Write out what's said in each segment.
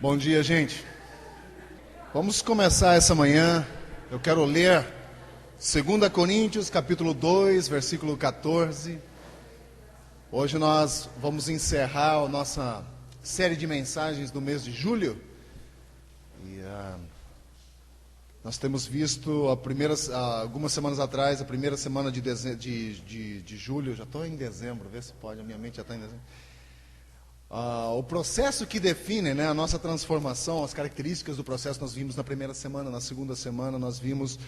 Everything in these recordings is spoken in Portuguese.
Bom dia, gente. Vamos começar essa manhã. Eu quero ler 2 Coríntios, capítulo 2, versículo 14. Hoje nós vamos encerrar a nossa série de mensagens do mês de julho. E nós temos visto algumas semanas atrás, a primeira semana de julho. Já estou em dezembro, vê se pode, a minha mente já está em dezembro. O processo que define, a nossa transformação, as características do processo nós vimos na primeira semana. Na segunda semana nós vimos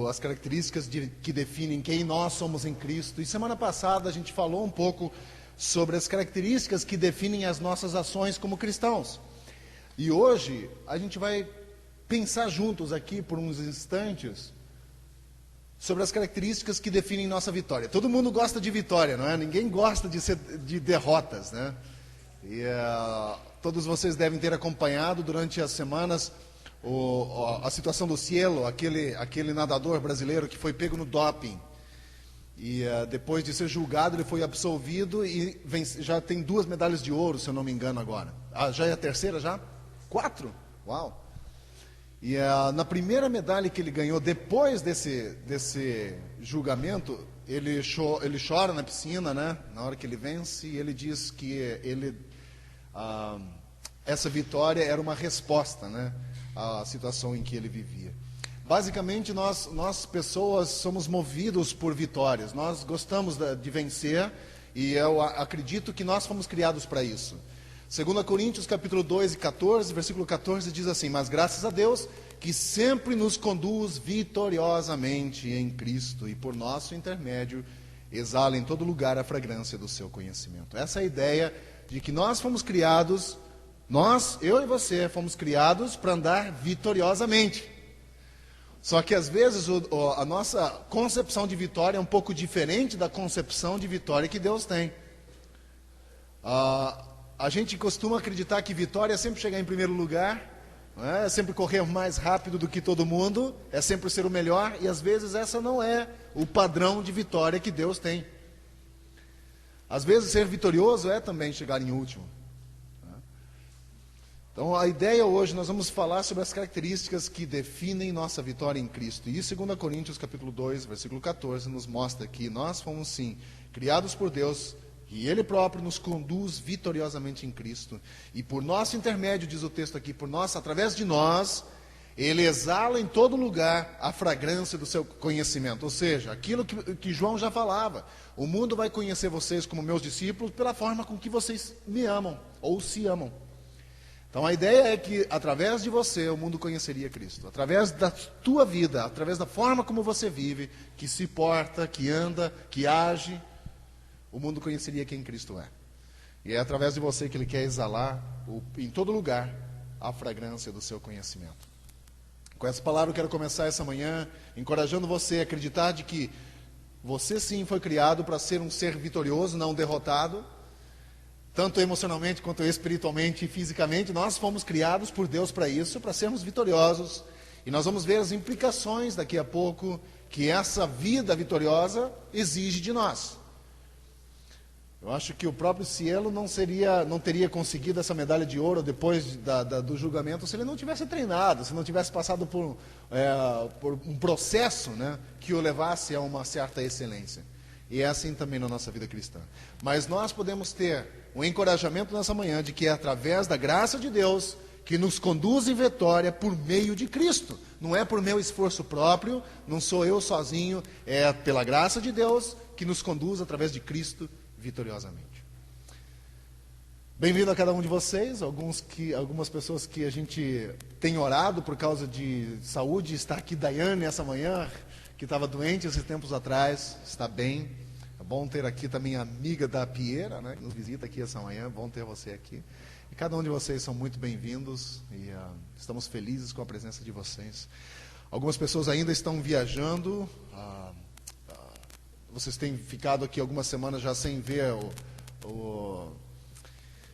as características que definem quem nós somos em Cristo. E semana passada a gente falou um pouco sobre as características que definem as nossas ações como cristãos. E hoje a gente vai pensar juntos aqui por uns instantes sobre as características que definem nossa vitória. Todo mundo gosta de vitória, não é? Ninguém gosta de derrotas, né? E todos vocês devem ter acompanhado durante as semanas a situação do Cielo, aquele nadador brasileiro que foi pego no doping. E depois de ser julgado, ele foi absolvido e já tem 2 medalhas de ouro, se eu não me engano agora. Já é a terceira já? 4? Uau! E na primeira medalha que ele ganhou, depois desse julgamento, ele chora na piscina, né? Na hora que ele vence, e ele diz que essa vitória era uma resposta, né, à situação em que ele vivia. Basicamente, nós pessoas somos movidos por vitórias. Nós gostamos de vencer, e eu acredito que nós fomos criados para isso. 2 Coríntios, capítulo 2 e 14, versículo 14, diz assim: mas graças a Deus, que sempre nos conduz vitoriosamente em Cristo, e por nosso intermédio, exala em todo lugar a fragrância do seu conhecimento. Essa é a ideia de que nós fomos criados, eu e você, fomos criados para andar vitoriosamente. Só que às vezes a nossa concepção de vitória é um pouco diferente da concepção de vitória que Deus tem. A gente costuma acreditar que vitória é sempre chegar em primeiro lugar, é sempre correr mais rápido do que todo mundo, é sempre ser o melhor, e às vezes essa não é o padrão de vitória que Deus tem. Às vezes ser vitorioso é também chegar em último. Então a ideia hoje, nós vamos falar sobre as características que definem nossa vitória em Cristo. E 2 Coríntios capítulo 2, versículo 14, nos mostra que nós fomos sim criados por Deus, e Ele próprio nos conduz vitoriosamente em Cristo. E por nosso intermédio, diz o texto aqui, através de nós, Ele exala em todo lugar a fragrância do seu conhecimento. Ou seja, aquilo que João já falava: o mundo vai conhecer vocês como meus discípulos pela forma com que vocês me amam, ou se amam. Então a ideia é que através de você o mundo conheceria Cristo. Através da tua vida, através da forma como você vive, que se porta, que anda, que age, o mundo conheceria quem Cristo é. E é através de você que Ele quer exalar em todo lugar a fragrância do seu conhecimento. Com essa palavra eu quero começar essa manhã encorajando você a acreditar de que você sim foi criado para ser um ser vitorioso, não derrotado. Tanto emocionalmente quanto espiritualmente e fisicamente, nós fomos criados por Deus para isso, para sermos vitoriosos. E nós vamos ver as implicações daqui a pouco que essa vida vitoriosa exige de nós. Eu acho que o próprio Cielo não teria conseguido essa medalha de ouro depois do julgamento se ele não tivesse treinado, se não tivesse passado por um processo, né, que o levasse a uma certa excelência. E é assim também na nossa vida cristã. Mas nós podemos ter um encorajamento nessa manhã de que é através da graça de Deus que nos conduz em vitória por meio de Cristo. Não é por meu esforço próprio, não sou eu sozinho, é pela graça de Deus que nos conduz através de Cristo vitoriosamente. Bem-vindo a cada um de vocês. Algumas pessoas que a gente tem orado por causa de saúde. Está aqui Daiane essa manhã, que estava doente esses tempos atrás, está bem. É bom ter aqui também a amiga da Pieira, né, que nos visita aqui essa manhã. É bom ter você aqui. E cada um de vocês são muito bem-vindos e estamos felizes com a presença de vocês. Algumas pessoas ainda estão viajando. Vocês têm ficado aqui algumas semanas já sem ver o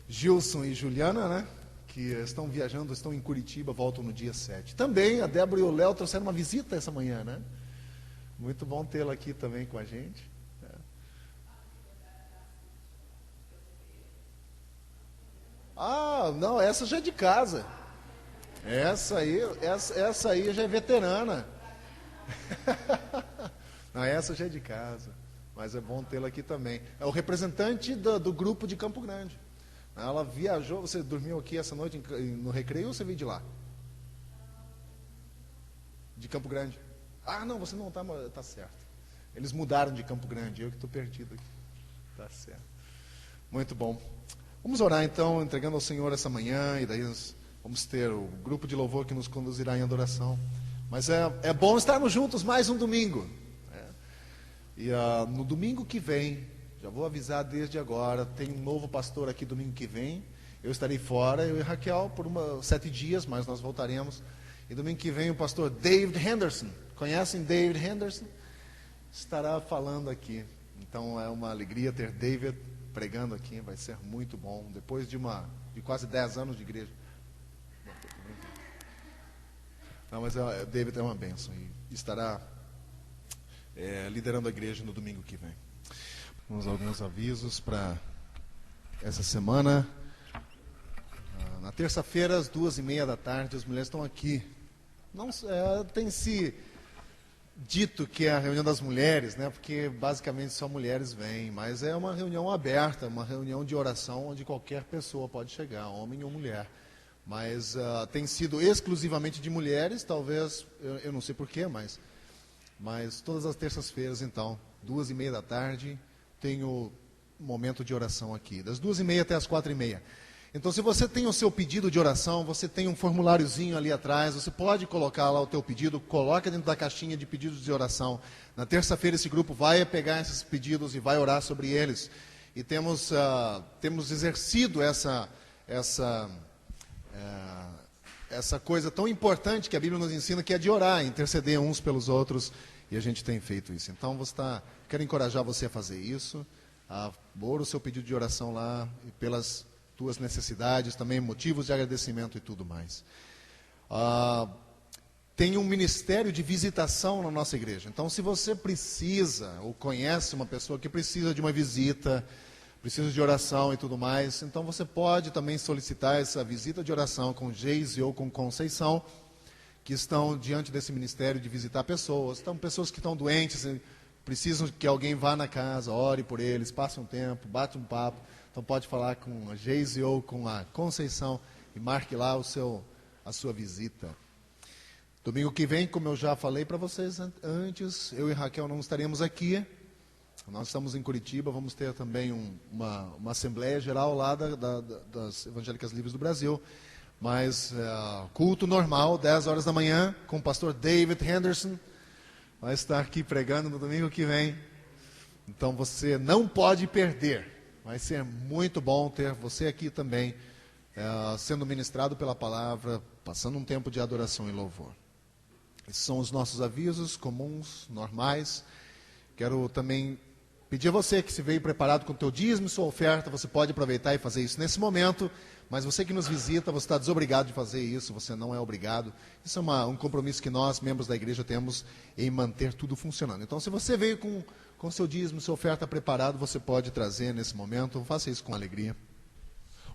Gilson e Juliana, né? Que estão viajando, estão em Curitiba, voltam no dia 7. Também a Débora e o Léo trouxeram uma visita essa manhã, né? Muito bom tê-la aqui também com a gente. Ah, não, essa já é de casa. Essa aí já é veterana. Não, essa já é de casa. Mas é bom tê-la aqui também. É o representante do grupo de Campo Grande. Ela viajou. Você dormiu aqui essa noite no Recreio ou você veio de lá? De Campo Grande. Ah, não, você não está, tá certo. Eles mudaram de Campo Grande, eu que estou perdido aqui. Tá certo. Muito bom. Vamos orar então, entregando ao Senhor essa manhã, e daí nós vamos ter o grupo de louvor que nos conduzirá em adoração. Mas é bom estarmos juntos mais um domingo. E no domingo que vem, já vou avisar desde agora, tem um novo pastor aqui domingo que vem. Eu estarei fora, eu e Raquel, por 7 dias, mas nós voltaremos. E domingo que vem o pastor David Henderson, conhecem David Henderson? Estará falando aqui. Então é uma alegria ter David pregando aqui, vai ser muito bom. Depois de quase 10 anos de igreja. Não, mas David é uma bênção e estará liderando a igreja no domingo que vem. Vamos a alguns avisos para essa semana. Na terça-feira, às 2:30 da tarde, as mulheres estão aqui. Não, tem se dito que é a reunião das mulheres, né? Porque basicamente só mulheres vêm, mas é uma reunião aberta, uma reunião de oração onde qualquer pessoa pode chegar, homem ou mulher. Mas tem sido exclusivamente de mulheres, talvez, eu não sei porquê, mas todas as terças-feiras, então, 2:30 da tarde, tem o momento de oração aqui, das 2:30 até as 4:30. Então, se você tem o seu pedido de oração, você tem um formuláriozinho ali atrás, você pode colocar lá o teu pedido, coloca dentro da caixinha de pedidos de oração. Na terça-feira esse grupo vai pegar esses pedidos e vai orar sobre eles. E temos exercido essa coisa tão importante que a Bíblia nos ensina, que é de orar, interceder uns pelos outros, e a gente tem feito isso. Então, quero encorajar você a fazer isso, a pôr o seu pedido de oração lá, e pelas tuas necessidades, também motivos de agradecimento e tudo mais. Tem um ministério de visitação na nossa igreja. Então, se você precisa, ou conhece uma pessoa que precisa de uma visita, precisa de oração e tudo mais, então você pode também solicitar essa visita de oração com Geise ou com Conceição, que estão diante desse ministério de visitar pessoas. Então, pessoas que estão doentes, precisam que alguém vá na casa, ore por eles, passe um tempo, bate um papo. Então pode falar com a Geise ou com a Conceição e marque lá a sua visita. Domingo que vem, como eu já falei para vocês antes, eu e Raquel não estaremos aqui. Nós estamos em Curitiba, vamos ter também uma assembleia geral lá das Evangélicas Livres do Brasil. Mas culto normal, 10 horas da manhã, com o pastor David Henderson. Vai estar aqui pregando no domingo que vem. Então você não pode perder. Vai ser muito bom ter você aqui também, sendo ministrado pela palavra, passando um tempo de adoração e louvor. Esses são os nossos avisos comuns, normais. Quero também pedir a você que se veio preparado com o teu dízimo e sua oferta, você pode aproveitar e fazer isso nesse momento. Mas você que nos visita, você está desobrigado de fazer isso, você não é obrigado. Isso é um compromisso que nós, membros da igreja, temos em manter tudo funcionando. Então, se você veio com seu dízimo, sua oferta preparado, você pode trazer nesse momento, faça isso com alegria.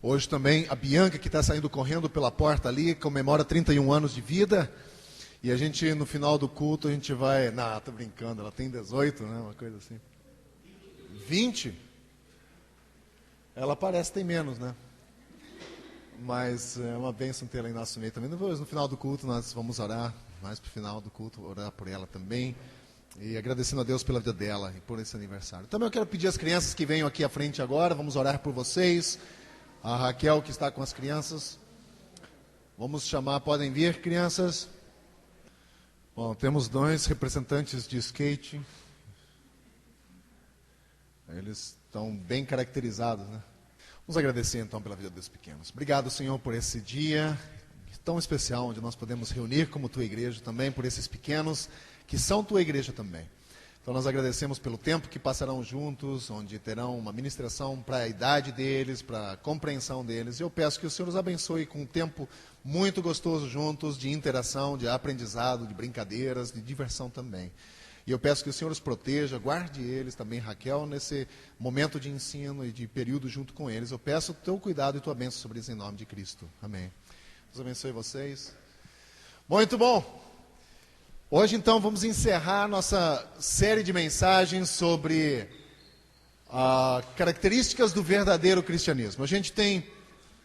Hoje também, a Bianca, que está saindo correndo pela porta ali, comemora 31 anos de vida. E a gente, no final do culto, a gente vai... Não, estou brincando, ela tem 18, né? Uma coisa assim. 20? Ela parece que tem menos, né? Mas é uma bênção tê-la em nosso meio também. Depois, no final do culto, nós vamos orar, mais para o final do culto, orar por ela também. E agradecendo a Deus pela vida dela e por esse aniversário. Também eu quero pedir às crianças que venham aqui à frente agora, vamos orar por vocês. A Raquel, que está com as crianças. Vamos chamar, podem vir, crianças. Bom, temos 2 representantes de skate. Eles estão bem caracterizados, né? Vamos agradecer então pela vida dos pequenos. Obrigado, Senhor, por esse dia tão especial, onde nós podemos reunir como tua igreja também, por esses pequenos que são tua igreja também. Então nós agradecemos pelo tempo que passarão juntos, onde terão uma ministração para a idade deles, para a compreensão deles. E eu peço que o Senhor os abençoe com um tempo muito gostoso juntos, de interação, de aprendizado, de brincadeiras, de diversão também. E eu peço que o Senhor os proteja, guarde eles também, Raquel, nesse momento de ensino e de período junto com eles. Eu peço o teu cuidado e tua bênção sobre eles em nome de Cristo. Amém. Deus abençoe vocês. Muito bom. Hoje, então, vamos encerrar nossa série de mensagens sobre características do verdadeiro cristianismo. A gente tem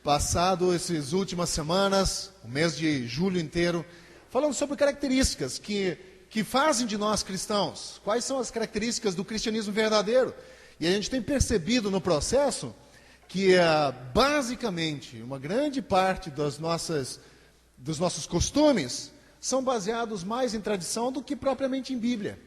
passado essas últimas semanas, o mês de julho inteiro, falando sobre características que fazem de nós cristãos. Quais são as características do cristianismo verdadeiro? E a gente tem percebido no processo que, basicamente, uma grande parte dos nossos costumes são baseados mais em tradição do que propriamente em Bíblia.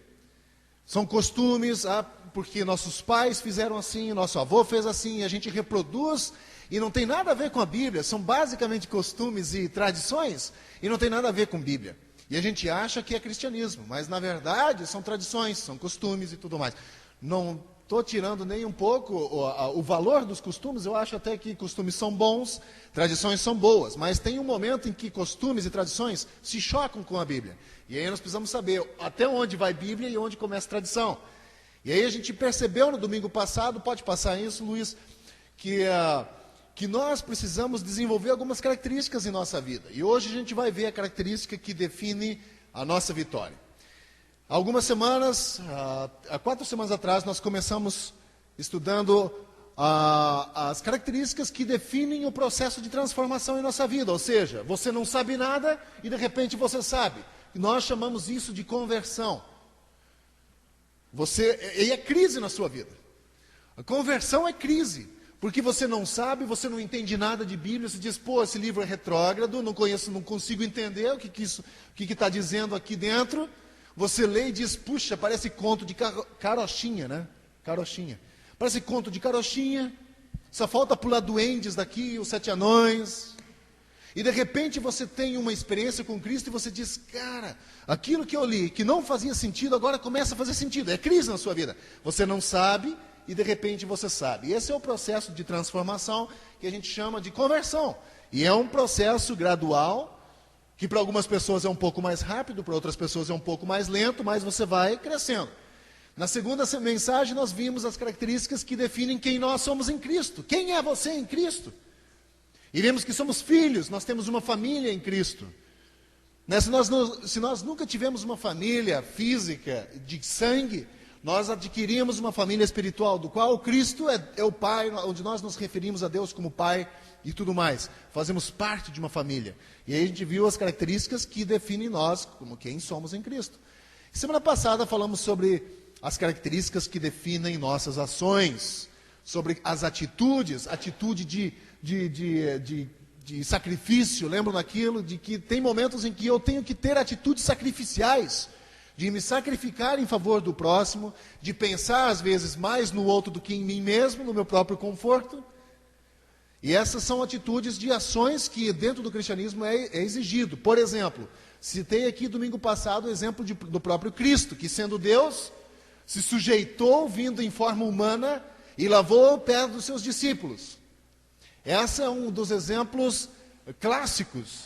São costumes, porque nossos pais fizeram assim, nosso avô fez assim, e a gente reproduz, e não tem nada a ver com a Bíblia. São basicamente costumes e tradições, e não tem nada a ver com Bíblia. E a gente acha que é cristianismo, mas na verdade são tradições, são costumes e tudo mais. Não estou tirando nem um pouco o valor dos costumes, eu acho até que costumes são bons, tradições são boas, mas tem um momento em que costumes e tradições se chocam com a Bíblia. E aí nós precisamos saber até onde vai Bíblia e onde começa a tradição. E aí a gente percebeu no domingo passado, pode passar isso, Luiz, que nós precisamos desenvolver algumas características em nossa vida. E hoje a gente vai ver a característica que define a nossa vitória. Algumas semanas, há 4 semanas atrás, nós começamos estudando as características que definem o processo de transformação em nossa vida. Ou seja, você não sabe nada e de repente você sabe. Nós chamamos isso de conversão. E é crise na sua vida. A conversão é crise. Porque você não sabe, você não entende nada de Bíblia, você diz, esse livro é retrógrado, não conheço, não consigo entender o que está dizendo aqui dentro. Você lê e diz, puxa, parece conto de carochinha, né? Carochinha. Parece conto de carochinha, só falta pular duendes daqui, os 7 anões. E de repente você tem uma experiência com Cristo e você diz, cara, aquilo que eu li, que não fazia sentido, agora começa a fazer sentido. É crise na sua vida. Você não sabe e de repente você sabe. E esse é o processo de transformação que a gente chama de conversão. E é um processo gradual, que para algumas pessoas é um pouco mais rápido, para outras pessoas é um pouco mais lento, mas você vai crescendo. Na segunda mensagem nós vimos as características que definem quem nós somos em Cristo. Quem é você em Cristo? E vemos que somos filhos, nós temos uma família em Cristo. Se nós nunca tivemos uma família física de sangue, nós adquirimos uma família espiritual, do qual Cristo é o Pai, onde nós nos referimos a Deus como Pai e tudo mais. Fazemos parte de uma família. E aí a gente viu as características que definem nós como quem somos em Cristo. Semana passada falamos sobre as características que definem nossas ações, sobre as atitude de sacrifício. Lembram daquilo? De que tem momentos em que eu tenho que ter atitudes sacrificiais, de me sacrificar em favor do próximo, de pensar às vezes mais no outro do que em mim mesmo, no meu próprio conforto. E essas são atitudes de ações que dentro do cristianismo é exigido. Por exemplo, citei aqui domingo passado o exemplo do próprio Cristo, que sendo Deus, se sujeitou vindo em forma humana e lavou o pé dos seus discípulos. Esse é um dos exemplos clássicos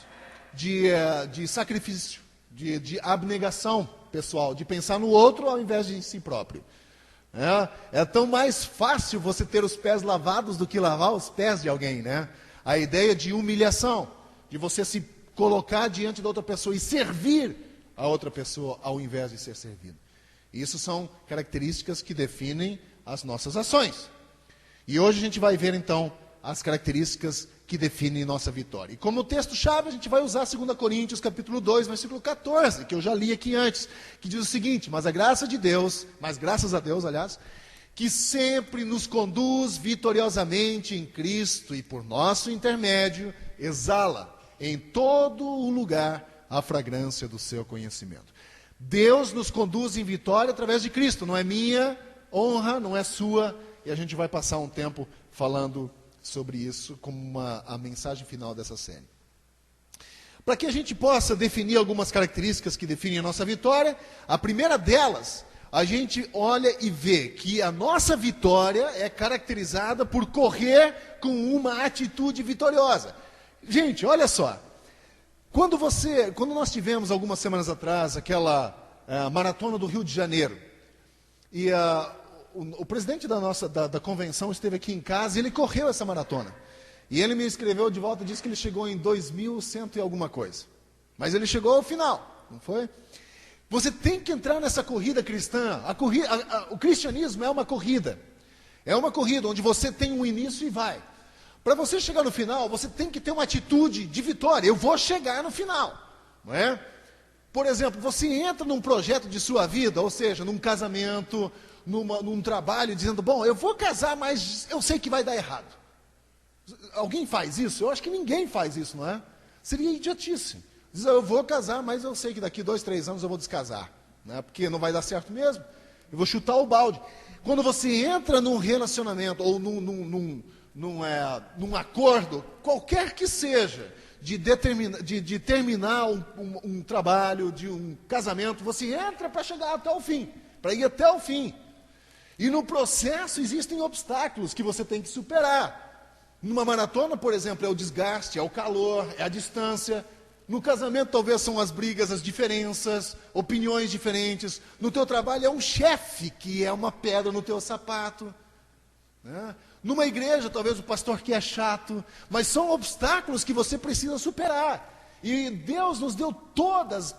de sacrifício, de abnegação pessoal, de pensar no outro ao invés de em si próprio. É tão mais fácil você ter os pés lavados do que lavar os pés de alguém, né? A ideia de humilhação, de você se colocar diante da outra pessoa e servir a outra pessoa ao invés de ser servido. Isso são características que definem as nossas ações. E hoje a gente vai ver então as características que definem nossa vitória. E como texto-chave, a gente vai usar 2 Coríntios, capítulo 2, versículo 14, que eu já li aqui antes, que diz o seguinte: mas graças a Deus, aliás, que sempre nos conduz vitoriosamente em Cristo e por nosso intermédio, exala em todo o lugar a fragrância do seu conhecimento. Deus nos conduz em vitória através de Cristo, não é minha honra, não é sua, e a gente vai passar um tempo falando sobre isso como a mensagem final dessa série. Para que a gente possa definir algumas características que definem a nossa vitória, a primeira delas, a gente olha e vê que a nossa vitória é caracterizada por correr com uma atitude vitoriosa. Gente, olha só, quando nós tivemos algumas semanas atrás aquela maratona do Rio de Janeiro. E o presidente da convenção esteve aqui em casa e ele correu essa maratona. E ele me escreveu de volta e disse que ele chegou em 2.100 e alguma coisa. Mas ele chegou ao final, não foi? Você tem que entrar nessa corrida cristã. O cristianismo é uma corrida. É uma corrida onde você tem um início e vai. Para você chegar no final, você tem que ter uma atitude de vitória. Eu vou chegar no final, não é? Por exemplo, você entra num projeto de sua vida, ou seja, num casamento, num trabalho, dizendo, bom, eu vou casar, mas eu sei que vai dar errado. Alguém faz isso? Eu acho que ninguém faz isso, não é? Seria idiotice. Diz, eu vou casar, mas eu sei que daqui 2, 3 anos eu vou descasar, né? Porque não vai dar certo mesmo. Eu vou chutar o balde. Quando você entra num relacionamento, ou num acordo, qualquer que seja, de terminar um trabalho, de um casamento, você entra para chegar até o fim, para ir até o fim. E no processo existem obstáculos que você tem que superar. Numa maratona, por exemplo, é o desgaste, é o calor, é a distância. No casamento talvez são as brigas, as diferenças, opiniões diferentes. No teu trabalho é um chefe que é uma pedra no teu sapato, né? Numa igreja, talvez o pastor que é chato, mas são obstáculos que você precisa superar. E Deus nos deu todas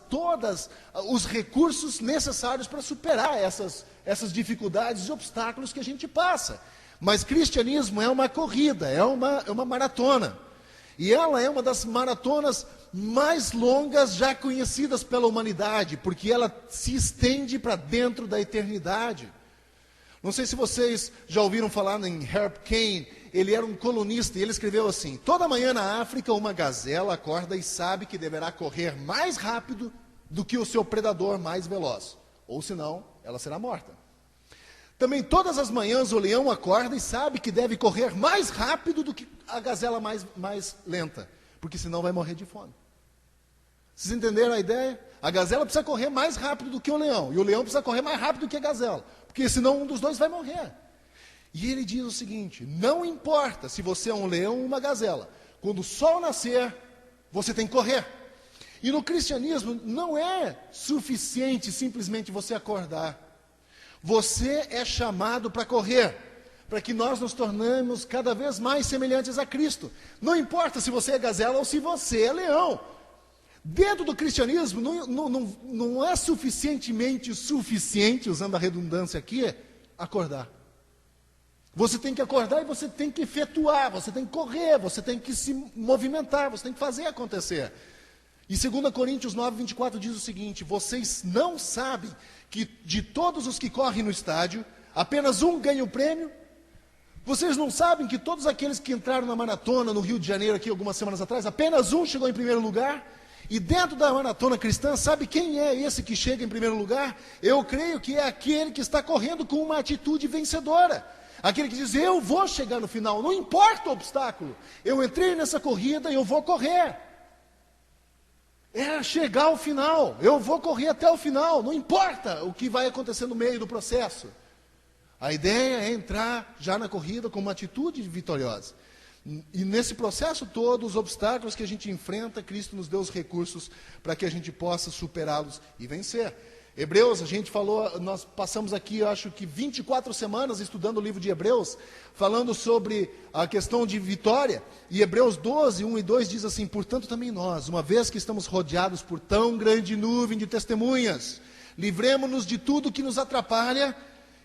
os recursos necessários para superar essas dificuldades e obstáculos que a gente passa. Mas cristianismo é uma corrida, é uma maratona. E ela é uma das maratonas mais longas já conhecidas pela humanidade, porque ela se estende para dentro da eternidade. Não sei se vocês já ouviram falar em Herb Caen. Ele era um colunista e ele escreveu assim: toda manhã na África uma gazela acorda e sabe que deverá correr mais rápido do que o seu predador mais veloz, ou senão ela será morta. Também todas as manhãs o leão acorda e sabe que deve correr mais rápido do que a gazela mais lenta, porque senão vai morrer de fome. Vocês entenderam a ideia? A gazela precisa correr mais rápido do que o leão, e o leão precisa correr mais rápido do que a gazela, porque senão um dos dois vai morrer. E ele diz o seguinte: não importa se você é um leão ou uma gazela, quando o sol nascer, você tem que correr. E no cristianismo não é suficiente simplesmente você acordar. Você é chamado para correr, para que nós nos tornemos cada vez mais semelhantes a Cristo. Não importa se você é gazela ou se você é leão. Dentro do cristianismo não é suficiente, usando a redundância aqui, acordar. Você tem que acordar e você tem que efetuar, você tem que correr, você tem que se movimentar, você tem que fazer acontecer. E 2 Coríntios 9:24 diz o seguinte: vocês não sabem que de todos os que correm no estádio, apenas um ganha o prêmio? Vocês não sabem que todos aqueles que entraram na maratona no Rio de Janeiro aqui algumas semanas atrás, apenas um chegou em primeiro lugar? E dentro da maratona cristã, sabe quem é esse que chega em primeiro lugar? Eu creio que é aquele que está correndo com uma atitude vencedora. Aquele que diz, eu vou chegar no final, não importa o obstáculo. Eu entrei nessa corrida e eu vou correr. É chegar ao final, eu vou correr até o final, não importa o que vai acontecer no meio do processo. A ideia é entrar já na corrida com uma atitude vitoriosa. E nesse processo todo, os obstáculos que a gente enfrenta, Cristo nos deu os recursos para que a gente possa superá-los e vencer. Hebreus, a gente falou, nós passamos aqui, eu acho que 24 semanas estudando o livro de Hebreus, falando sobre a questão de vitória. E Hebreus 12, 1 e 2 diz assim: portanto também nós, uma vez que estamos rodeados por tão grande nuvem de testemunhas, livremo-nos de tudo que nos atrapalha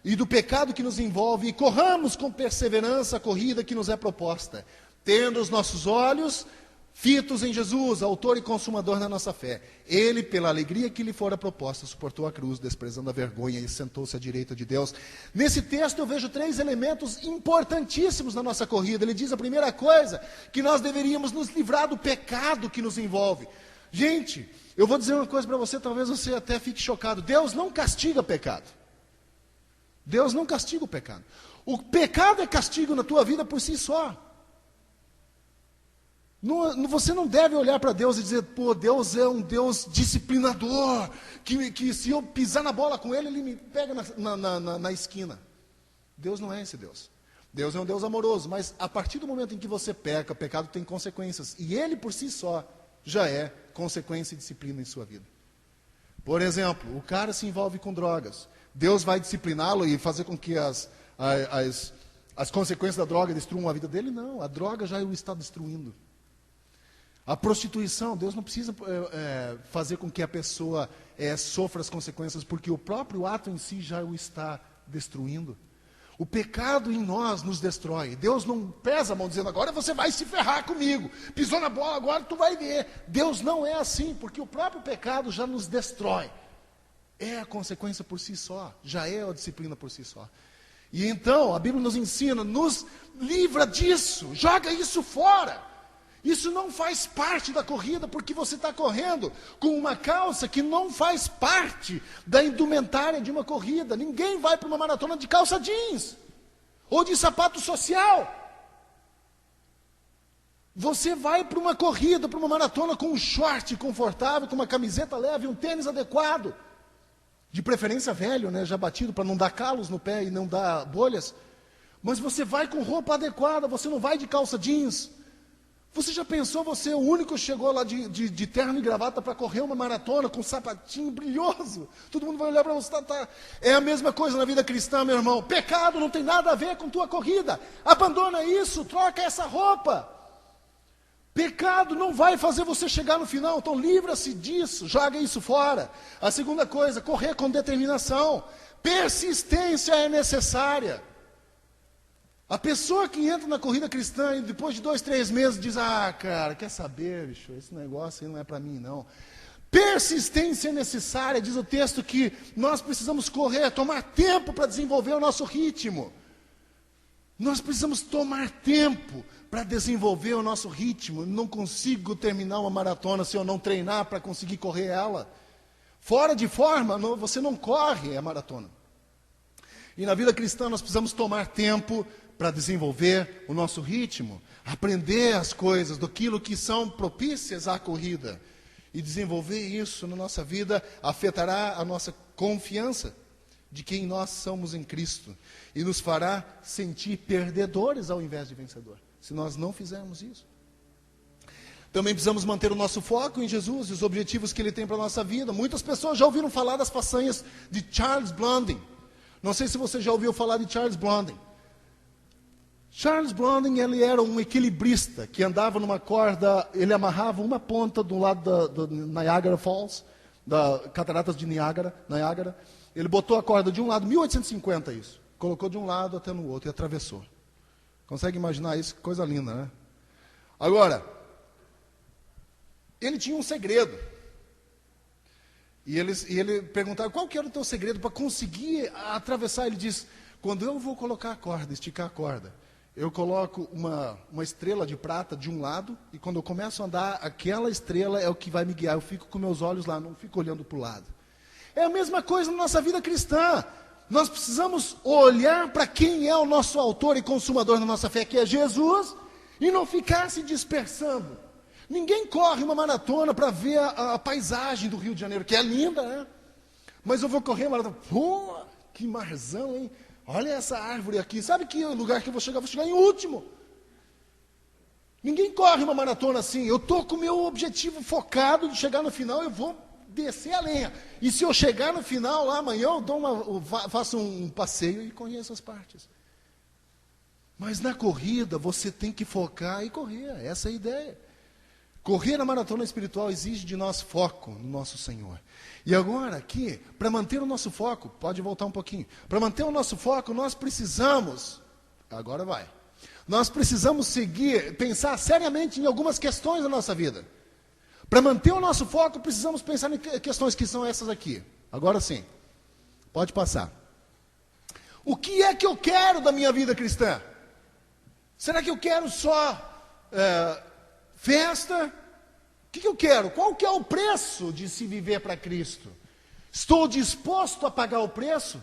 e do pecado que nos envolve, e corramos com perseverança a corrida que nos é proposta, tendo os nossos olhos fitos em Jesus, autor e consumador da nossa fé. Ele, pela alegria que lhe fora proposta, suportou a cruz, desprezando a vergonha, e sentou-se à direita de Deus. Nesse texto eu vejo 3 elementos importantíssimos na nossa corrida. Ele diz a primeira coisa, que nós deveríamos nos livrar do pecado que nos envolve. Gente, eu vou dizer uma coisa para você, talvez você até fique chocado. Deus não castiga pecado. Deus não castiga o pecado. O pecado é castigo na tua vida por si só. Você não deve olhar para Deus e dizer, pô, Deus é um Deus disciplinador, que se eu pisar na bola com Ele, Ele me pega na esquina. Deus não é esse Deus. Deus é um Deus amoroso, mas a partir do momento em que você peca, o pecado tem consequências. E Ele por si só já é consequência e disciplina em sua vida. Por exemplo, o cara se envolve com drogas. Deus vai discipliná-lo e fazer com que as consequências da droga destruam a vida dele? Não, a droga já o está destruindo. A prostituição, Deus não precisa fazer com que a pessoa sofra as consequências, porque o próprio ato em si já o está destruindo. O pecado em nós nos destrói. Deus não pesa a mão dizendo, agora você vai se ferrar comigo. Pisou na bola, agora tu vai ver. Deus não é assim, porque o próprio pecado já nos destrói. É a consequência por si só, já é a disciplina por si só. E então, a Bíblia nos ensina, nos livra disso, joga isso fora. Isso não faz parte da corrida, porque você está correndo com uma calça que não faz parte da indumentária de uma corrida. Ninguém vai para uma maratona de calça jeans ou de sapato social. Você vai para uma corrida, para uma maratona com um short confortável, com uma camiseta leve, um tênis adequado. De preferência velho, né, já batido, para não dar calos no pé e não dar bolhas. Mas você vai com roupa adequada, você não vai de calça jeans. Você já pensou, você o único chegou lá de terno e gravata para correr uma maratona com um sapatinho brilhoso? Todo mundo vai olhar para você, tá. É a mesma coisa na vida cristã, meu irmão. Pecado não tem nada a ver com tua corrida. Abandona isso, troca essa roupa. Pecado não vai fazer você chegar no final, então livra-se disso, joga isso fora. A segunda coisa, correr com determinação. Persistência é necessária. A pessoa que entra na corrida cristã e depois de 2, 3 meses diz, cara, quer saber, bicho, esse negócio aí não é para mim, não. Persistência é necessária, diz o texto que nós precisamos correr, tomar tempo para desenvolver o nosso ritmo. Nós precisamos tomar tempo para desenvolver o nosso ritmo. Não consigo terminar uma maratona se eu não treinar para conseguir correr ela. Fora de forma, você não corre a maratona. E na vida cristã nós precisamos tomar tempo para desenvolver o nosso ritmo, aprender as coisas daquilo que são propícias à corrida. E desenvolver isso na nossa vida afetará a nossa confiança de quem nós somos em Cristo. E nos fará sentir perdedores ao invés de vencedor, se nós não fizermos isso. Também precisamos manter o nosso foco em Jesus e os objetivos que Ele tem para a nossa vida. Muitas pessoas já ouviram falar das façanhas de Charles Blondin. Não sei se você já ouviu falar de Charles Blondin. Charles Blondin, ele era um equilibrista que andava numa corda, ele amarrava uma ponta do lado do Niagara Falls, da Cataratas de Niagara. Ele botou a corda de um lado, 1850 isso, colocou de um lado até no outro e atravessou. Consegue imaginar isso? Coisa linda, né? Agora, ele tinha um segredo. E ele perguntava, qual que era o teu segredo para conseguir atravessar? Ele diz, quando eu vou colocar a corda, esticar a corda, eu coloco uma estrela de prata de um lado, e quando eu começo a andar, aquela estrela é o que vai me guiar. Eu fico com meus olhos lá, não fico olhando para o lado. É a mesma coisa na nossa vida cristã. Nós precisamos olhar para quem é o nosso autor e consumador da nossa fé, que é Jesus, e não ficar se dispersando. Ninguém corre uma maratona para ver a paisagem do Rio de Janeiro, que é linda, né? Mas eu vou correr uma maratona, pô, que marzão, hein? Olha essa árvore aqui, sabe que lugar que eu vou chegar em último. Ninguém corre uma maratona assim, eu estou com o meu objetivo focado de chegar no final, eu vou descer a lenha. E se eu chegar no final lá amanhã, eu faço um passeio e conheço as partes. Mas na corrida você tem que focar e correr, essa é a ideia. Correr a maratona espiritual exige de nós foco no nosso Senhor. E agora aqui, para manter o nosso foco, pode voltar um pouquinho. Para manter o nosso foco, nós precisamos, agora vai. Nós precisamos pensar seriamente em algumas questões da nossa vida. Para manter o nosso foco, precisamos pensar em questões que são essas aqui. Agora sim, pode passar. O que é que eu quero da minha vida cristã? Será que eu quero só festa? O que eu quero? Qual que é o preço de se viver para Cristo? Estou disposto a pagar o preço?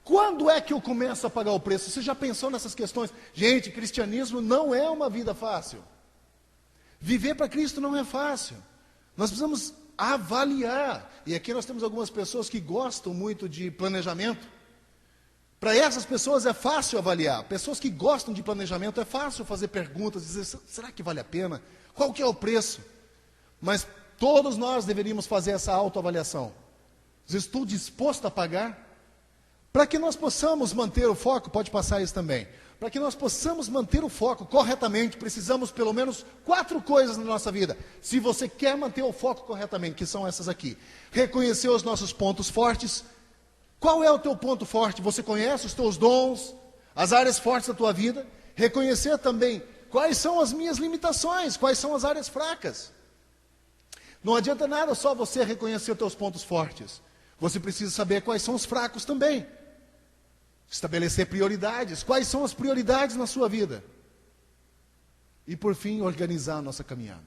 Quando é que eu começo a pagar o preço? Você já pensou nessas questões? Gente, cristianismo não é uma vida fácil. Viver para Cristo não é fácil. Nós precisamos avaliar. E aqui nós temos algumas pessoas que gostam muito de planejamento. Para essas pessoas é fácil avaliar. Pessoas que gostam de planejamento, é fácil fazer perguntas, dizer, será que vale a pena? Qual que é o preço? Mas Todos nós deveríamos fazer essa autoavaliação. Estou disposto a pagar? Para que nós possamos manter o foco, pode passar isso também. Para que nós possamos manter o foco corretamente, precisamos pelo menos 4 coisas na nossa vida. Se você quer manter o foco corretamente, que são essas aqui. Reconhecer os nossos pontos fortes. Qual é o teu ponto forte? Você conhece os teus dons, as áreas fortes da tua vida? Reconhecer também quais são as minhas limitações, quais são as áreas fracas. Não adianta nada só você reconhecer os teus pontos fortes. Você precisa saber quais são os fracos também. Estabelecer prioridades. Quais são as prioridades na sua vida? E por fim, organizar a nossa caminhada.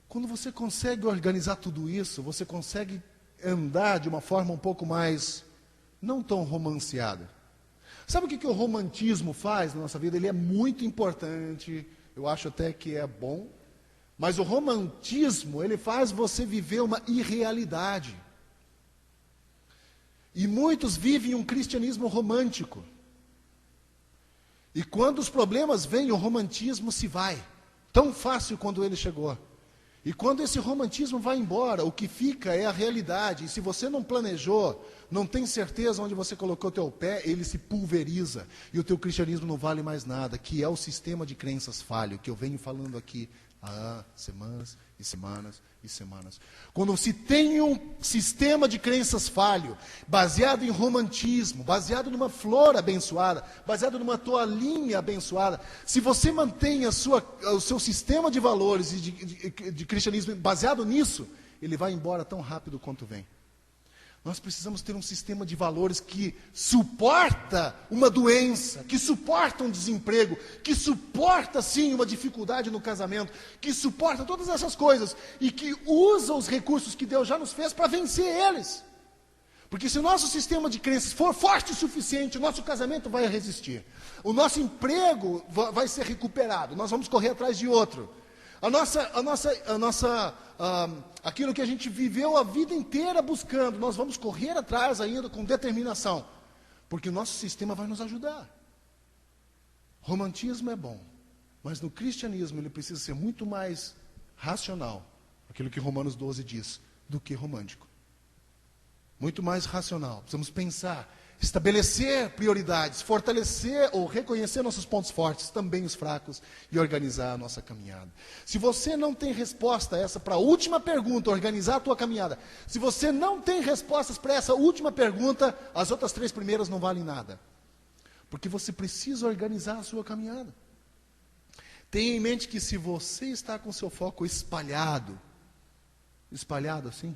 Quando você consegue organizar tudo isso, você consegue andar de uma forma um pouco mais, não tão romanceada. Sabe o que o romantismo faz na nossa vida? Ele é muito importante, eu acho até que é bom, mas o romantismo, ele faz você viver uma irrealidade. E muitos vivem um cristianismo romântico. E quando os problemas vêm, o romantismo se vai. Tão fácil quando ele chegou. E quando esse romantismo vai embora, o que fica é a realidade. E se você não planejou, não tem certeza onde você colocou o teu pé, ele se pulveriza. E o teu cristianismo não vale mais nada, que é o sistema de crenças falho, que eu venho falando aqui há semanas e semanas e semanas. Quando se tem um sistema de crenças falho, baseado em romantismo, baseado numa flor abençoada, baseado numa toalhinha abençoada, se você mantém o seu sistema de valores e de cristianismo baseado nisso, ele vai embora tão rápido quanto vem. Nós precisamos ter um sistema de valores que suporta uma doença, que suporta um desemprego, que suporta sim uma dificuldade no casamento, que suporta todas essas coisas e que usa os recursos que Deus já nos fez para vencer eles. Porque se o nosso sistema de crenças for forte o suficiente, o nosso casamento vai resistir. O nosso emprego vai ser recuperado, nós vamos correr atrás de outro. Aquilo que a gente viveu a vida inteira buscando, nós vamos correr atrás ainda com determinação, porque o nosso sistema vai nos ajudar. Romantismo é bom, mas no cristianismo ele precisa ser muito mais racional, aquilo que Romanos 12 diz, do que romântico. Muito mais racional, precisamos pensar, estabelecer prioridades, fortalecer ou reconhecer nossos pontos fortes, também os fracos, e organizar a nossa caminhada. Se você não tem resposta a essa, para a última pergunta, organizar a tua caminhada, se você não tem respostas para essa última pergunta, as outras 3 primeiras não valem nada. Porque você precisa organizar a sua caminhada. Tenha em mente que se você está com seu foco espalhado assim,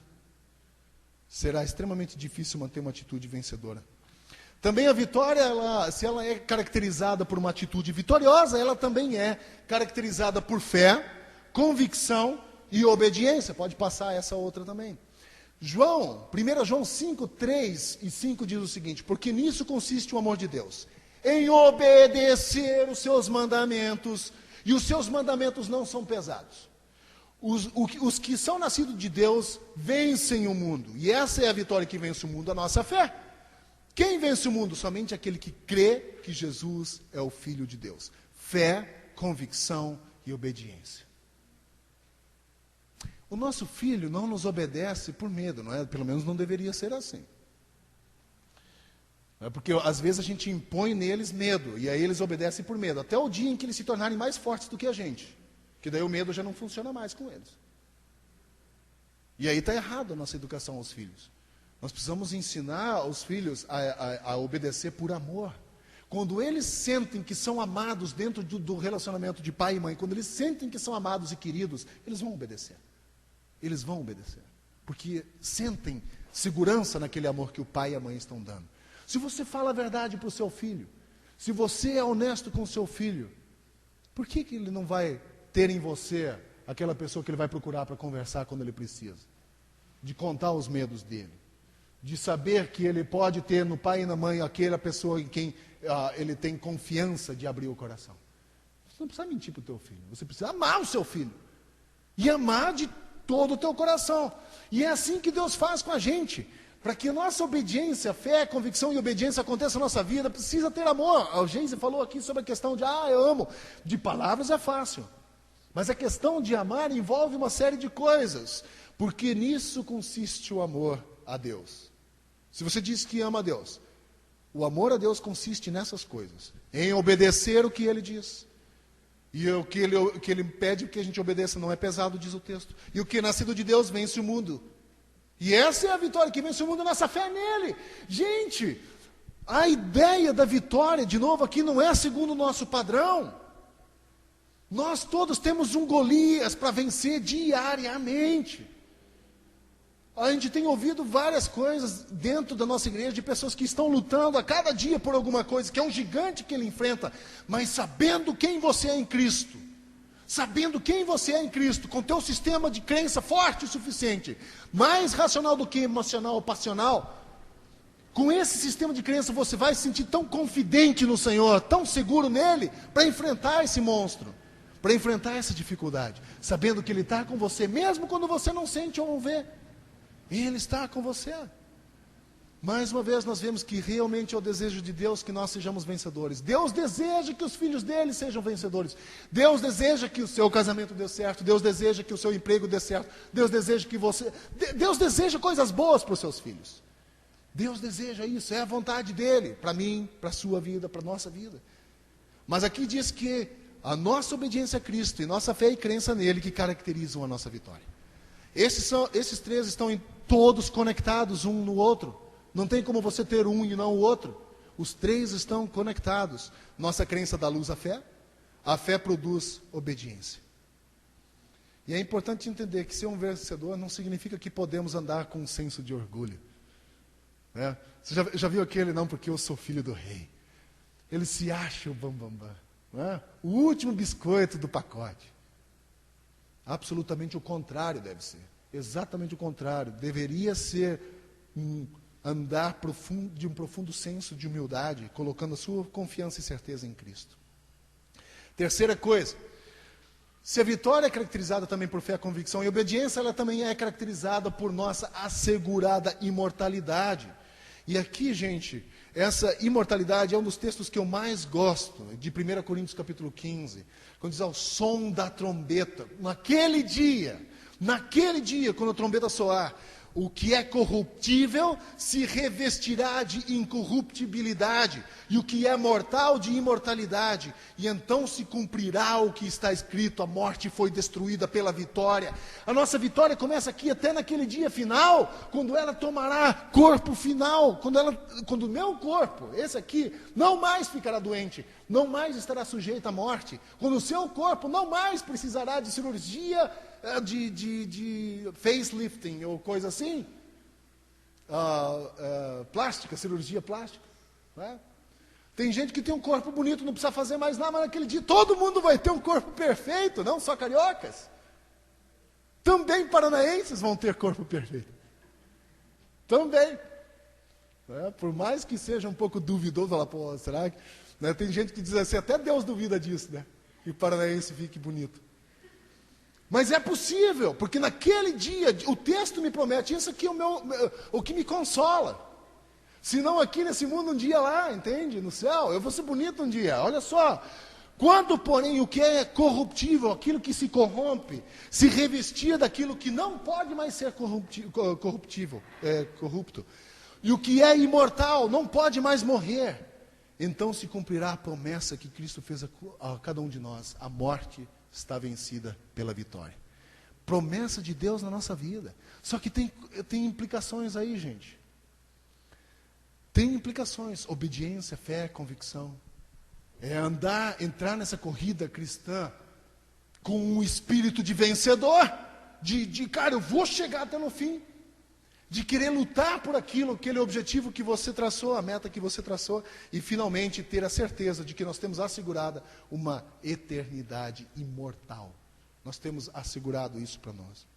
será extremamente difícil manter uma atitude vencedora. Também a vitória, se ela é caracterizada por uma atitude vitoriosa, ela também é caracterizada por fé, convicção e obediência. Pode passar essa outra também. 1 João 5, 3 e 5 diz o seguinte: porque nisso consiste o amor de Deus, em obedecer os seus mandamentos, e os seus mandamentos não são pesados. Os que são nascidos de Deus vencem o mundo, e essa é a vitória que vence o mundo, a nossa fé. Quem vence o mundo? Somente aquele que crê que Jesus é o Filho de Deus. Fé, convicção e obediência. O nosso filho não nos obedece por medo, não é? Pelo menos não deveria ser assim. É porque às vezes a gente impõe neles medo, e aí eles obedecem por medo, até o dia em que eles se tornarem mais fortes do que a gente. Que daí o medo já não funciona mais com eles. E aí está errado a nossa educação aos filhos. Nós precisamos ensinar os filhos a obedecer por amor. Quando eles sentem que são amados dentro do relacionamento de pai e mãe, quando eles sentem que são amados e queridos, eles vão obedecer. Eles vão obedecer. Porque sentem segurança naquele amor que o pai e a mãe estão dando. Se você fala a verdade para o seu filho, se você é honesto com o seu filho, por que ele não vai ter em você aquela pessoa que ele vai procurar para conversar quando ele precisa? De contar os medos dele. De saber que ele pode ter no pai e na mãe aquela pessoa em quem ele tem confiança de abrir o coração. Você não precisa mentir para o teu filho, você precisa amar o seu filho. E amar de todo o teu coração. E é assim que Deus faz com a gente. Para que a nossa obediência, fé, convicção e obediência aconteça na nossa vida, precisa ter amor. O Geise falou aqui sobre a questão de, eu amo. De palavras é fácil. Mas a questão de amar envolve uma série de coisas. Porque nisso consiste o amor a Deus. Se você diz que ama a Deus, o amor a Deus consiste nessas coisas. Em obedecer o que Ele diz. E o que ele pede que a gente obedeça não é pesado, diz o texto. E o que é nascido de Deus vence o mundo. E essa é a vitória que vence o mundo, a nossa fé nele. Gente, a ideia da vitória, de novo aqui, não é segundo o nosso padrão. Nós todos temos um Golias para vencer diariamente. A gente tem ouvido várias coisas dentro da nossa igreja de pessoas que estão lutando a cada dia por alguma coisa, que é um gigante que ele enfrenta, mas sabendo quem você é em Cristo. Sabendo quem você é em Cristo, com teu sistema de crença forte o suficiente, mais racional do que emocional ou passional, com esse sistema de crença você vai se sentir tão confidente no Senhor, tão seguro nele, para enfrentar esse monstro, para enfrentar essa dificuldade, sabendo que Ele está com você, mesmo quando você não sente ou não vê. Ele está com você. Mais uma vez nós vemos que realmente é o desejo de Deus que nós sejamos vencedores. Deus deseja que os filhos dele sejam vencedores. Deus deseja que o seu casamento dê certo. Deus deseja que o seu emprego dê certo. Deus deseja que você... Deus deseja coisas boas para os seus filhos. Deus deseja isso, é a vontade dele, para mim, para a sua vida, para a nossa vida. Mas aqui diz que a nossa obediência a Cristo e nossa fé e crença nele que caracterizam a nossa vitória. Esses três estão todos conectados um no outro. Não tem como você ter um e não o outro. Os três estão conectados. Nossa crença dá luz à fé. A fé produz obediência. E é importante entender que ser um vencedor não significa que podemos andar com um senso de orgulho. Né? Você já viu aquele, não, porque eu sou filho do rei. Ele se acha o bambambam. Né? O último biscoito do pacote. Absolutamente o contrário deve ser. Exatamente o contrário. Deveria ser andar de um profundo senso de humildade, colocando a sua confiança e certeza em Cristo. Terceira coisa, se a vitória é caracterizada também por fé, convicção e obediência, ela também é caracterizada por nossa assegurada imortalidade. E aqui, gente, essa imortalidade é um dos textos que eu mais gosto, de 1 Coríntios capítulo 15, quando diz ao som da trombeta, naquele dia, quando a trombeta soar, o que é corruptível se revestirá de incorruptibilidade, e o que é mortal de imortalidade, e então se cumprirá o que está escrito, a morte foi destruída pela vitória. A nossa vitória começa aqui até naquele dia final, quando ela tomará corpo final, quando o meu corpo, esse aqui, não mais ficará doente, não mais estará sujeito à morte, quando o seu corpo não mais precisará de cirurgia, de facelifting ou coisa assim, plástica, cirurgia plástica, né? Tem gente que tem um corpo bonito, não precisa fazer mais nada, mas naquele dia todo mundo vai ter um corpo perfeito, não só cariocas. Também paranaenses vão ter corpo perfeito. Também. Né? Por mais que seja um pouco duvidoso, falar, pô, será que... Né? Tem gente que diz assim, até Deus duvida disso, né? Que o paranaense fique bonito. Mas é possível, porque naquele dia, o texto me promete, isso aqui é o que me consola. Se não aqui nesse mundo, um dia lá, entende? No céu, eu vou ser bonito um dia, olha só. Quando, porém, o que é corruptível, aquilo que se corrompe, se revestir daquilo que não pode mais ser corrupto, e o que é imortal não pode mais morrer, então se cumprirá a promessa que Cristo fez a cada um de nós, a morte está vencida pela vitória. Promessa de Deus na nossa vida. Só que tem implicações aí, gente. Tem implicações. Obediência, fé, convicção. É entrar nessa corrida cristã com um espírito de vencedor. Cara, eu vou chegar até no fim. De querer lutar por aquele objetivo que você traçou, a meta que você traçou, e finalmente ter a certeza de que nós temos assegurada uma eternidade imortal. Nós temos assegurado isso para nós.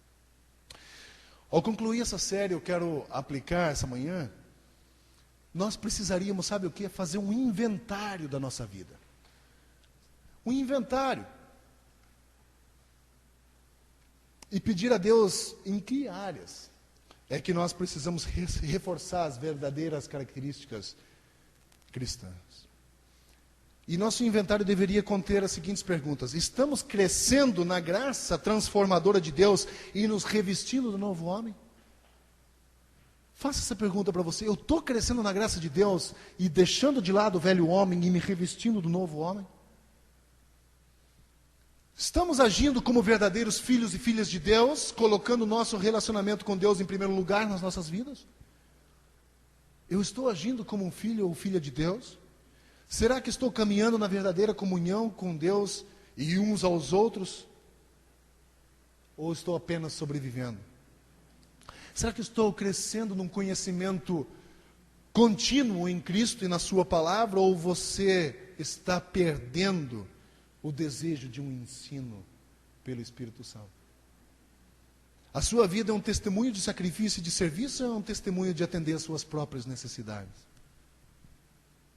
Ao concluir essa série, eu quero aplicar essa manhã, nós precisaríamos, sabe o que? Fazer um inventário da nossa vida. Um inventário. E pedir a Deus em que áreas é que nós precisamos reforçar as verdadeiras características cristãs. E nosso inventário deveria conter as seguintes perguntas: estamos crescendo na graça transformadora de Deus e nos revestindo do novo homem? Faça essa pergunta para você. Eu estou crescendo na graça de Deus e deixando de lado o velho homem e me revestindo do novo homem? Estamos agindo como verdadeiros filhos e filhas de Deus, colocando o nosso relacionamento com Deus em primeiro lugar nas nossas vidas? Eu estou agindo como um filho ou filha de Deus? Será que estou caminhando na verdadeira comunhão com Deus e uns aos outros? Ou estou apenas sobrevivendo? Será que estou crescendo num conhecimento contínuo em Cristo e na sua palavra? Ou você está perdendo o desejo de um ensino pelo Espírito Santo? A sua vida é um testemunho de sacrifício e de serviço, ou é um testemunho de atender às suas próprias necessidades?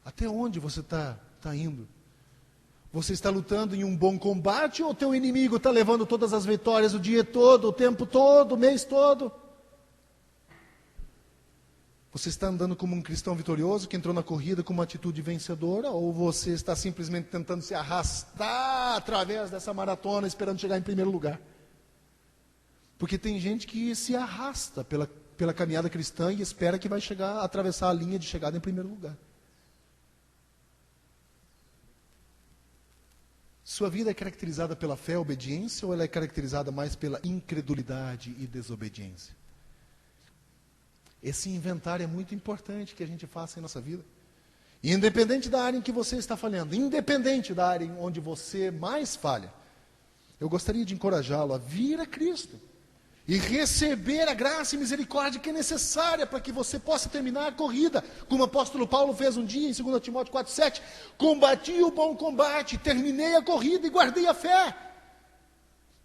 Até onde você está indo? Você está lutando em um bom combate, ou teu inimigo está levando todas as vitórias o dia todo, o tempo todo, o mês todo? Você está andando como um cristão vitorioso que entrou na corrida com uma atitude vencedora, ou você está simplesmente tentando se arrastar através dessa maratona, esperando chegar em primeiro lugar? Porque tem gente que se arrasta pela caminhada cristã e espera que vai chegar, atravessar a linha de chegada em primeiro lugar. Sua vida é caracterizada pela fé e obediência, ou ela é caracterizada mais pela incredulidade e desobediência? Esse inventário é muito importante que a gente faça em nossa vida. E independente da área em que você está falhando, independente da área onde você mais falha, eu gostaria de encorajá-lo a vir a Cristo e receber a graça e misericórdia que é necessária para que você possa terminar a corrida, como o apóstolo Paulo fez um dia em 2 Timóteo 4,7, combati o bom combate, terminei a corrida e guardei a fé.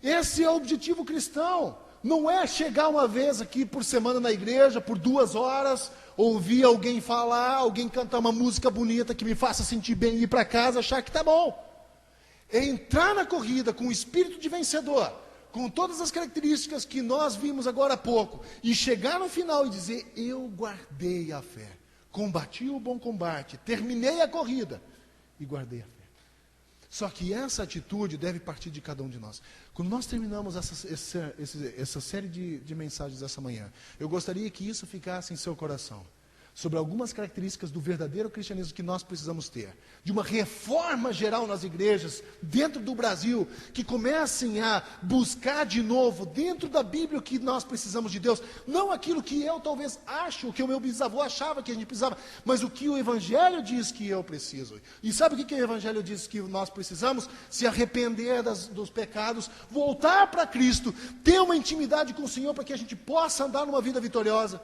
Esse é o objetivo cristão. Não é chegar uma vez aqui por semana na igreja, por 2 horas, ouvir alguém falar, alguém cantar uma música bonita que me faça sentir bem e ir para casa, achar que está bom. É entrar na corrida com o espírito de vencedor, com todas as características que nós vimos agora há pouco, e chegar no final e dizer: eu guardei a fé, combati o bom combate, terminei a corrida e guardei a fé. Só que essa atitude deve partir de cada um de nós. Quando nós terminamos essa série de mensagens essa manhã, eu gostaria que isso ficasse em seu coração, sobre algumas características do verdadeiro cristianismo que nós precisamos ter, de uma reforma geral nas igrejas, dentro do Brasil, que comecem a buscar de novo, dentro da Bíblia, o que nós precisamos de Deus, não aquilo que eu talvez acho, o que o meu bisavô achava que a gente precisava, mas o que o Evangelho diz que eu preciso. E sabe o que o Evangelho diz que nós precisamos? Se arrepender dos pecados, voltar para Cristo, ter uma intimidade com o Senhor, para que a gente possa andar numa vida vitoriosa.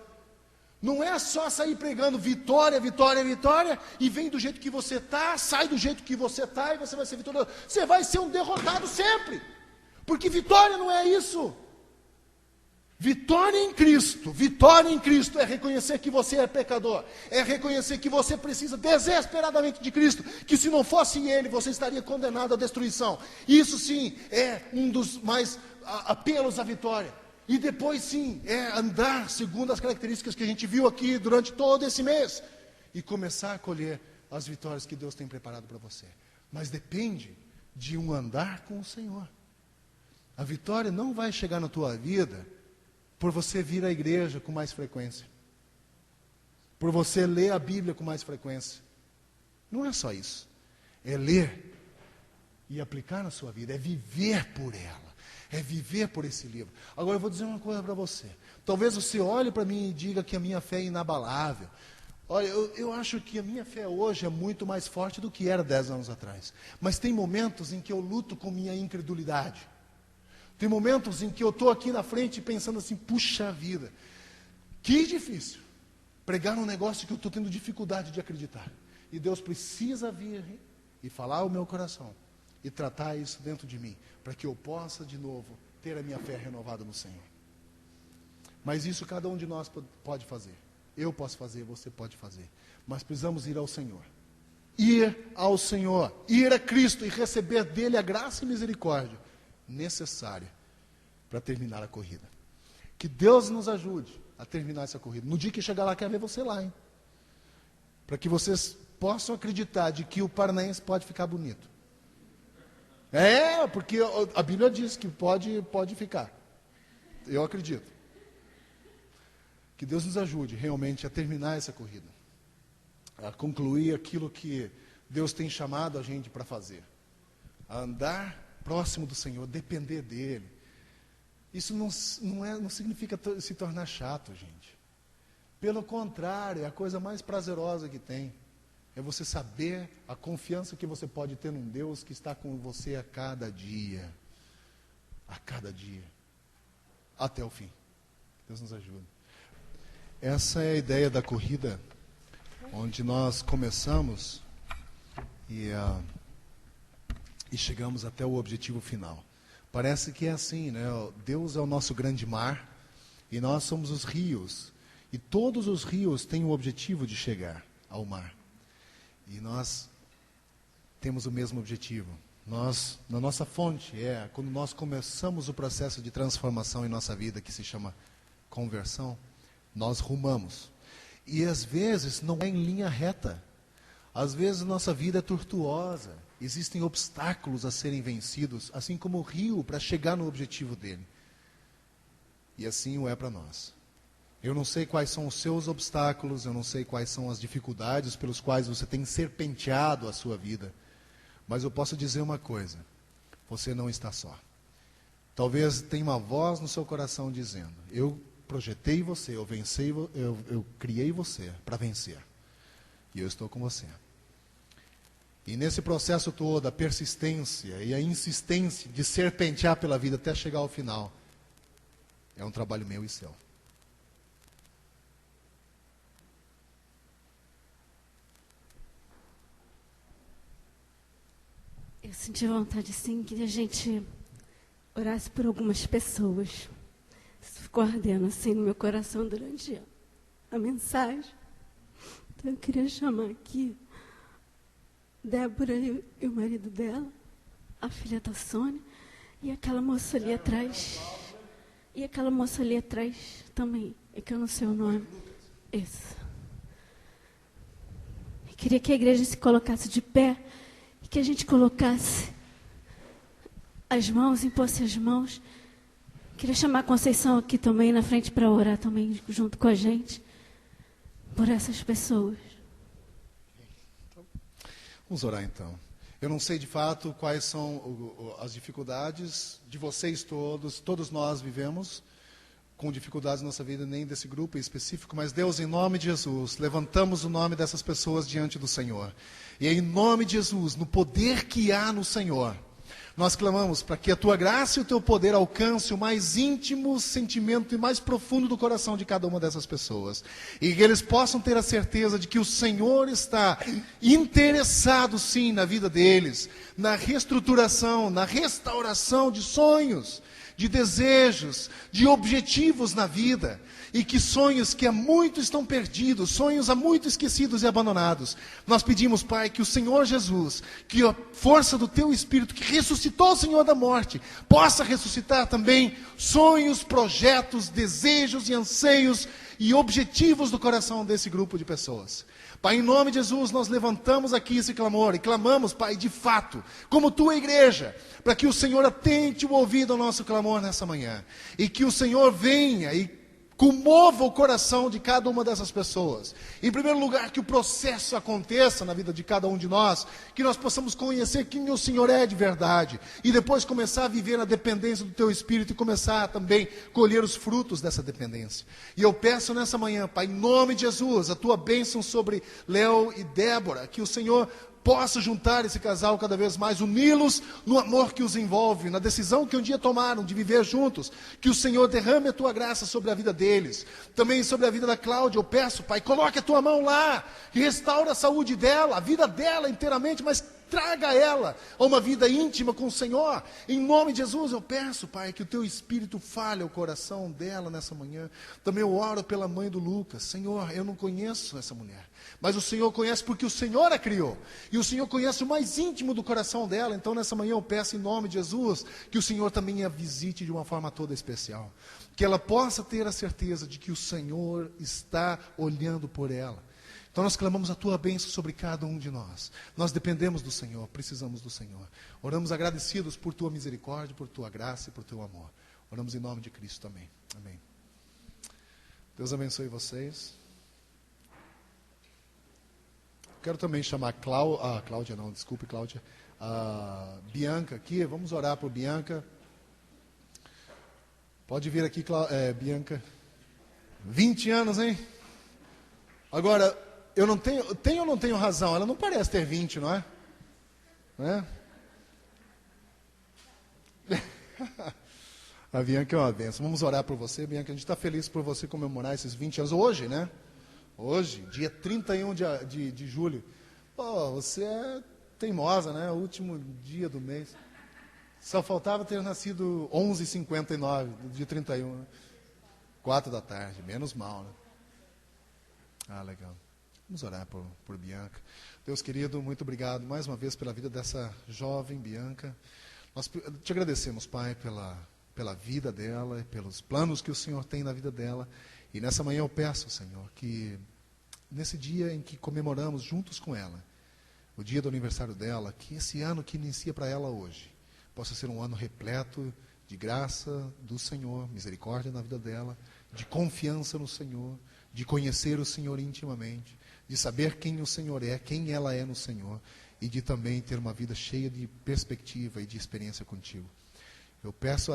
Não é só sair pregando vitória, vitória, vitória, e vem do jeito que você está, sai do jeito que você está, e você vai ser vitorioso. Você vai ser um derrotado sempre, porque vitória não é isso. Vitória em Cristo é reconhecer que você é pecador, é reconhecer que você precisa desesperadamente de Cristo, que se não fosse Ele, você estaria condenado à destruição. Isso sim é um dos mais apelos à vitória. E depois sim, é andar segundo as características que a gente viu aqui durante todo esse mês. E começar a colher as vitórias que Deus tem preparado para você. Mas depende de um andar com o Senhor. A vitória não vai chegar na tua vida por você vir à igreja com mais frequência. Por você ler a Bíblia com mais frequência. Não é só isso. É ler e aplicar na sua vida. É viver por ela. É viver por esse livro. Agora eu vou dizer uma coisa para você. Talvez você olhe para mim e diga que a minha fé é inabalável. Olha, eu acho que a minha fé hoje é muito mais forte do que era 10 anos atrás. Mas tem momentos em que eu luto com minha incredulidade. Tem momentos em que eu estou aqui na frente pensando assim: puxa vida, que difícil pregar um negócio que eu estou tendo dificuldade de acreditar. E Deus precisa vir e falar ao meu coração e tratar isso dentro de mim, para que eu possa de novo ter a minha fé renovada no Senhor. Mas isso cada um de nós pode fazer. Eu posso fazer, você pode fazer. Mas precisamos ir ao Senhor. Ir ao Senhor, ir a Cristo e receber dele a graça e misericórdia necessária para terminar a corrida. Que Deus nos ajude a terminar essa corrida. No dia que chegar lá, quero ver você lá, hein? Para que vocês possam acreditar de que o Paranaense pode ficar bonito. Porque a Bíblia diz que pode ficar. Eu acredito. Que Deus nos ajude realmente a terminar essa corrida. A concluir aquilo que Deus tem chamado a gente para fazer. A andar próximo do Senhor, depender dEle. Isso não significa se tornar chato, gente. Pelo contrário, é a coisa mais prazerosa que tem. É você saber a confiança que você pode ter num Deus que está com você a cada dia. A cada dia. Até o fim. Deus nos ajude. Essa é a ideia da corrida, onde nós começamos e chegamos até o objetivo final. Parece que é assim, né? Deus é o nosso grande mar e nós somos os rios. E todos os rios têm o objetivo de chegar ao mar. E nós temos o mesmo objetivo. Nós, na nossa fonte, quando nós começamos o processo de transformação em nossa vida, que se chama conversão, nós rumamos. E às vezes não é em linha reta. Às vezes nossa vida é tortuosa. Existem obstáculos a serem vencidos, assim como o rio, para chegar no objetivo dele. E assim o é para nós. Eu não sei quais são os seus obstáculos, eu não sei quais são as dificuldades pelos quais você tem serpenteado a sua vida. Mas eu posso dizer uma coisa, você não está só. Talvez tenha uma voz no seu coração dizendo, eu projetei você, eu criei você para vencer. E eu estou com você. E nesse processo todo, a persistência e a insistência de serpentear pela vida até chegar ao final, é um trabalho meu e seu. Eu senti vontade, sim, que a gente orasse por algumas pessoas. Isso ficou ardendo, assim, no meu coração durante a mensagem. Então, eu queria chamar aqui Débora e o marido dela, a filha da Sônia, e aquela moça ali atrás. E aquela moça ali atrás também, é que eu não sei o nome. Isso. Eu queria que a igreja se colocasse de pé, que a gente colocasse as mãos, impôsse as mãos. Queria chamar a Conceição aqui também na frente para orar também junto com a gente por essas pessoas. Vamos orar então. Eu não sei de fato quais são as dificuldades de vocês todos nós vivemos com dificuldades na nossa vida, nem desse grupo em específico, mas Deus, em nome de Jesus, levantamos o nome dessas pessoas diante do Senhor. E em nome de Jesus, no poder que há no Senhor, nós clamamos para que a Tua graça e o Teu poder alcance o mais íntimo sentimento e mais profundo do coração de cada uma dessas pessoas. E que eles possam ter a certeza de que o Senhor está interessado sim na vida deles, na reestruturação, na restauração de sonhos, de desejos, de objetivos na vida, e que sonhos que há muito estão perdidos, sonhos há muito esquecidos e abandonados. Nós pedimos, Pai, que o Senhor Jesus, que a força do Teu Espírito, que ressuscitou o Senhor da morte, possa ressuscitar também sonhos, projetos, desejos e anseios e objetivos do coração desse grupo de pessoas. Pai, em nome de Jesus, nós levantamos aqui esse clamor e clamamos, Pai, de fato, como Tua igreja, para que o Senhor atente o ouvido ao nosso clamor nessa manhã. E que o Senhor venha e comova o coração de cada uma dessas pessoas. Em primeiro lugar, que o processo aconteça na vida de cada um de nós, que nós possamos conhecer quem o Senhor é de verdade, e depois começar a viver na dependência do Teu Espírito e começar a também colher os frutos dessa dependência. E eu peço nessa manhã, Pai, em nome de Jesus, a Tua bênção sobre Léo e Débora, que o Senhor possa juntar esse casal cada vez mais, uni-los no amor que os envolve, na decisão que um dia tomaram de viver juntos, que o Senhor derrame a Tua graça sobre a vida deles, também sobre a vida da Cláudia. Eu peço, Pai, coloque a Tua mão lá, e restaura a saúde dela, a vida dela inteiramente, mas traga ela a uma vida íntima com o Senhor. Em nome de Jesus eu peço, Pai, que o Teu Espírito fale ao coração dela nessa manhã. Também eu oro pela mãe do Lucas. Senhor, eu não conheço essa mulher, mas o Senhor conhece porque o Senhor a criou. E o Senhor conhece o mais íntimo do coração dela. Então nessa manhã eu peço em nome de Jesus que o Senhor também a visite de uma forma toda especial. Que ela possa ter a certeza de que o Senhor está olhando por ela. Então nós clamamos a tua bênção sobre cada um de nós. Nós dependemos do Senhor, precisamos do Senhor. Oramos agradecidos por tua misericórdia, por tua graça e por teu amor. Oramos em nome de Cristo também. Amém. Deus abençoe vocês. Quero também chamar Cláudia, Bianca aqui. Vamos orar por Bianca. Pode vir aqui, Bianca. 20 anos, hein? Agora, eu não tenho ou não tenho razão? Ela não parece ter 20, não é? Não é? A Bianca é uma bênção. Vamos orar por você, Bianca. A gente está feliz por você comemorar esses 20 anos hoje, né? Hoje, dia 31 de julho. Pô, você é teimosa, né? O último dia do mês. Só faltava ter nascido 11h59, do dia 31, né? 4 da tarde, menos mal, né? Ah, legal. Vamos orar por Bianca. Deus querido, muito obrigado mais uma vez pela vida dessa jovem Bianca. Nós te agradecemos, Pai, pela vida dela e pelos planos que o Senhor tem na vida dela. E nessa manhã eu peço, Senhor, que nesse dia em que comemoramos juntos com ela, o dia do aniversário dela, que esse ano que inicia para ela hoje, possa ser um ano repleto de graça do Senhor, misericórdia na vida dela, de confiança no Senhor, de conhecer o Senhor intimamente, de saber quem o Senhor é, quem ela é no Senhor, e de também ter uma vida cheia de perspectiva e de experiência contigo. Eu peço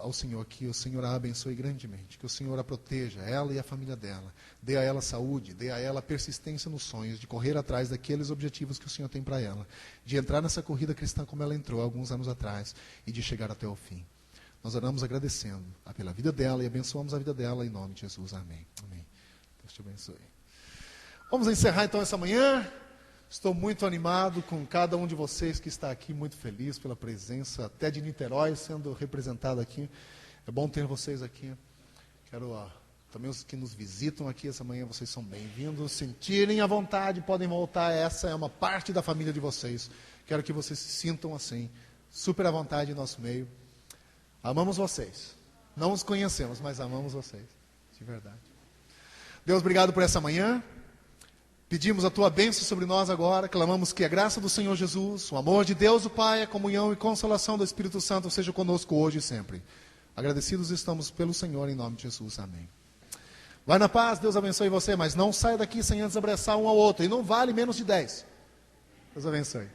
ao Senhor que o Senhor a abençoe grandemente, que o Senhor a proteja, ela e a família dela, dê a ela saúde, dê a ela persistência nos sonhos, de correr atrás daqueles objetivos que o Senhor tem para ela, de entrar nessa corrida cristã como ela entrou alguns anos atrás e de chegar até o fim. Nós oramos agradecendo pela vida dela e abençoamos a vida dela em nome de Jesus. Amém. Amém. Deus te abençoe. Vamos encerrar então essa manhã. Estou muito animado com cada um de vocês que está aqui, muito feliz pela presença, até de Niterói sendo representado aqui. É bom ter vocês aqui. Quero também os que nos visitam aqui essa manhã, vocês são bem-vindos. Sentirem à vontade, podem voltar. Essa é uma parte da família de vocês. Quero que vocês se sintam assim, super à vontade em nosso meio. Amamos vocês. Não os conhecemos, mas amamos vocês. De verdade. Deus, obrigado por essa manhã. Pedimos a tua bênção sobre nós agora, clamamos que a graça do Senhor Jesus, o amor de Deus o Pai, a comunhão e consolação do Espírito Santo seja conosco hoje e sempre. Agradecidos estamos pelo Senhor, em nome de Jesus. Amém. Vai na paz, Deus abençoe você, mas não saia daqui sem antes abraçar um ao outro, e não vale menos de 10. Deus abençoe.